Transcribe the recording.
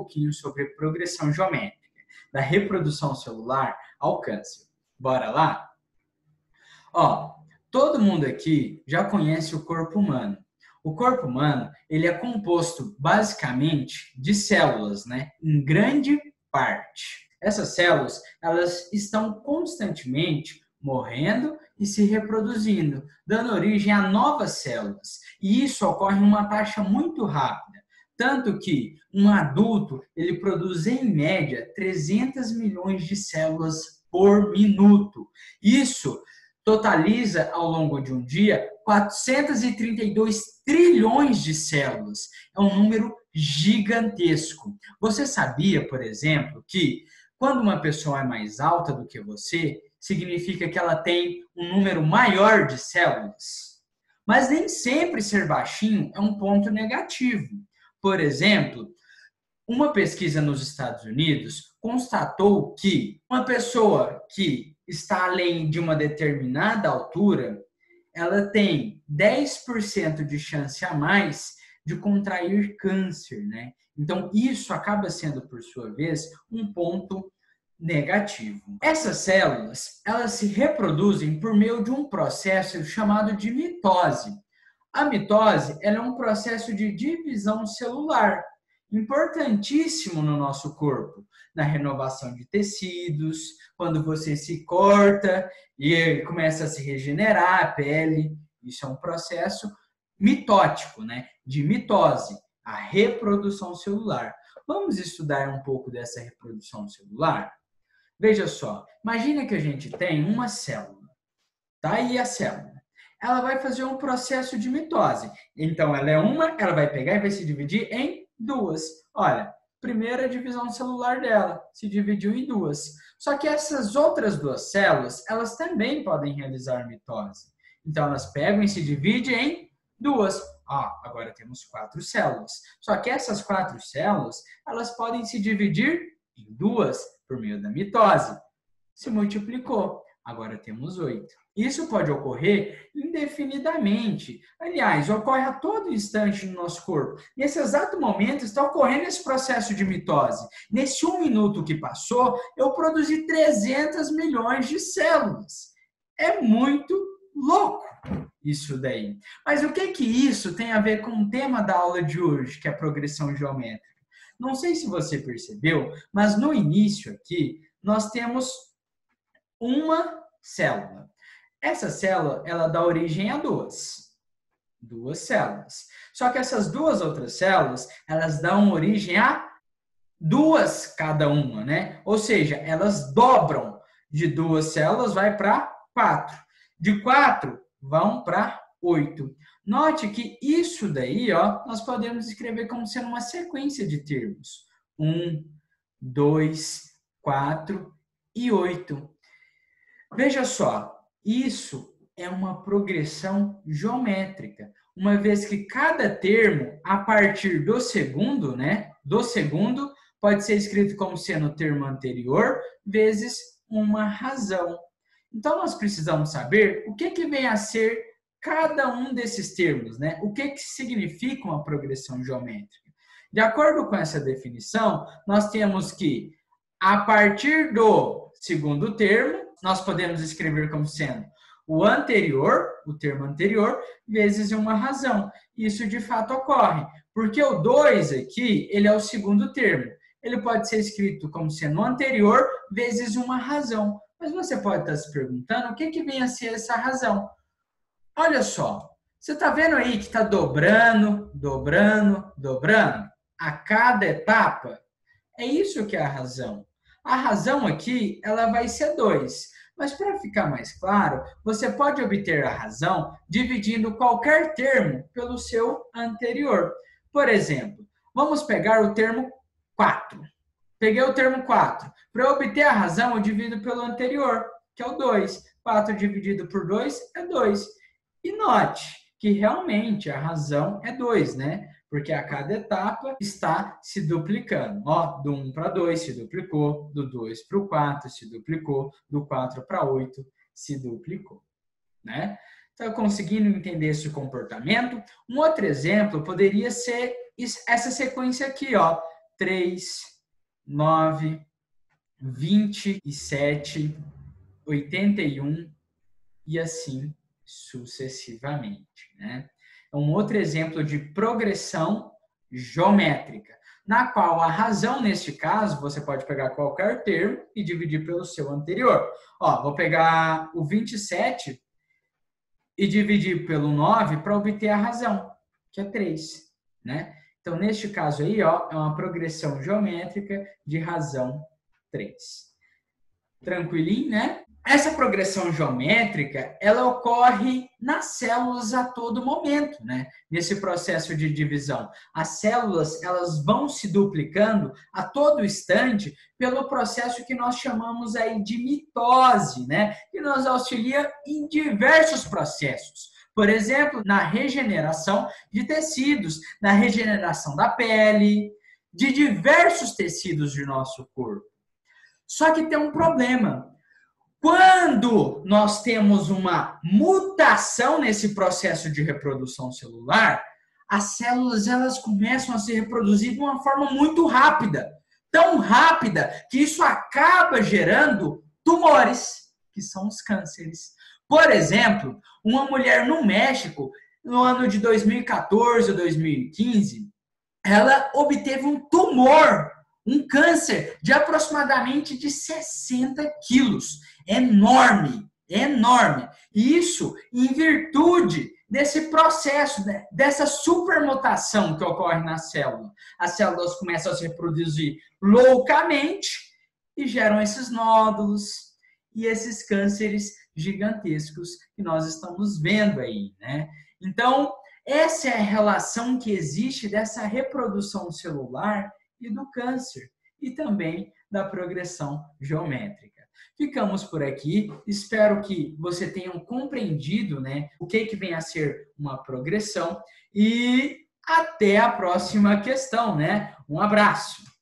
pouquinho sobre progressão geométrica, da reprodução celular ao câncer. Bora lá? Ó, todo mundo aqui já conhece o corpo humano. O corpo humano, ele é composto basicamente de células, né? Em grande parte. Essas células, elas estão constantemente morrendo e se reproduzindo, dando origem a novas células. E isso ocorre em uma taxa muito rápida. Tanto que um adulto, ele produz em média 300 milhões de células por minuto. Isso totaliza ao longo de um dia 432 trilhões de células. É um número gigantesco. Você sabia, por exemplo, que quando uma pessoa é mais alta do que você, significa que ela tem um número maior de células? Mas nem sempre ser baixinho é um ponto negativo. Por exemplo, uma pesquisa nos Estados Unidos constatou que uma pessoa que está além de uma determinada altura, ela tem 10% de chance a mais de contrair câncer, né? Então, isso acaba sendo, por sua vez, um ponto negativo. Essas células, elas se reproduzem por meio de um processo chamado de mitose. A mitose, ela é um processo de divisão celular, importantíssimo no nosso corpo, na renovação de tecidos, quando você se corta e começa a se regenerar a pele. Isso é um processo mitótico, né? De mitose, a reprodução celular. Vamos estudar um pouco dessa reprodução celular? Veja só, imagina que a gente tem uma célula, tá aí a célula. Ela vai fazer um processo de mitose. Então, ela vai pegar e vai se dividir em duas. Olha, primeira divisão celular dela se dividiu em duas. Só que essas outras duas células, elas também podem realizar mitose. Então, elas pegam e se dividem em duas. Agora temos 4 células. Só que essas 4 células, elas podem se dividir em duas por meio da mitose. Se multiplicou. Agora temos 8. Isso pode ocorrer indefinidamente. Aliás, ocorre a todo instante no nosso corpo. Nesse exato momento está ocorrendo esse processo de mitose. Nesse 1 minuto que passou, eu produzi 300 milhões de células. É muito louco isso daí. Mas o que isso tem a ver com o tema da aula de hoje, que é a progressão geométrica? Não sei se você percebeu, mas no início aqui, nós temos uma célula. Essa célula, ela dá origem a duas células. Só que essas duas outras células, elas dão origem a duas cada uma, né? Ou seja, elas dobram. De 2 células vai para 4. De 4 vão para 8. Note que isso daí, nós podemos escrever como sendo uma sequência de termos. 1, 2, 4 e 8. Veja só, isso é uma progressão geométrica, uma vez que cada termo, a partir do segundo, né, pode ser escrito como sendo o termo anterior vezes uma razão. Então, nós precisamos saber o que vem a ser cada um desses termos, né? O que significa uma progressão geométrica. De acordo com essa definição, nós temos que, a partir do segundo termo, nós podemos escrever como sendo o anterior, o termo anterior, vezes uma razão. Isso de fato ocorre, porque o 2 aqui, ele é o segundo termo. Ele pode ser escrito como sendo o anterior vezes uma razão. Mas você pode estar se perguntando o que vem a ser essa razão. Olha só, você está vendo aí que está dobrando, dobrando, dobrando a cada etapa? É isso que é a razão. A razão aqui, ela vai ser 2. Mas para ficar mais claro, você pode obter a razão dividindo qualquer termo pelo seu anterior. Por exemplo, vamos pegar o termo 4. Peguei o termo 4. Para obter a razão, eu divido pelo anterior, que é o 2. 4 dividido por 2 é 2. E note que realmente a razão é 2, né? Porque a cada etapa está se duplicando. Do 1 para 2 se duplicou, do 2 para o 4 se duplicou, do 4 para 8 se duplicou, né? Então, conseguindo entender esse comportamento, um outro exemplo poderia ser essa sequência aqui, 3, 9, 27, 81 e assim sucessivamente, né? É um outro exemplo de progressão geométrica, na qual a razão, neste caso, você pode pegar qualquer termo e dividir pelo seu anterior. Ó, vou pegar o 27 e dividir pelo 9 para obter a razão, que é 3, né? Então, neste caso aí, ó, é uma progressão geométrica de razão 3. Tranquilinho, né? Essa progressão geométrica, ela ocorre nas células a todo momento, né? Nesse processo de divisão. As células, elas vão se duplicando a todo instante pelo processo que nós chamamos aí de mitose, né? Que nos auxilia em diversos processos. Por exemplo, na regeneração de tecidos, na regeneração da pele, de diversos tecidos de nosso corpo. Só que tem um problema. Quando nós temos uma mutação nesse processo de reprodução celular, as células elas começam a se reproduzir de uma forma muito rápida. Tão rápida que isso acaba gerando tumores, que são os cânceres. Por exemplo, uma mulher no México, no ano de 2014 ou 2015, ela obteve um tumor, um câncer de aproximadamente de 60 quilos. Enorme, enorme. E isso em virtude desse processo, né, dessa supermutação que ocorre na célula. As células começam a se reproduzir loucamente e geram esses nódulos e esses cânceres gigantescos que nós estamos vendo aí, né? Então, essa é a relação que existe dessa reprodução celular e do câncer, e também da progressão geométrica. Ficamos por aqui, espero que você tenha compreendido, né, o que vem a ser uma progressão, e até a próxima questão, né? Um abraço!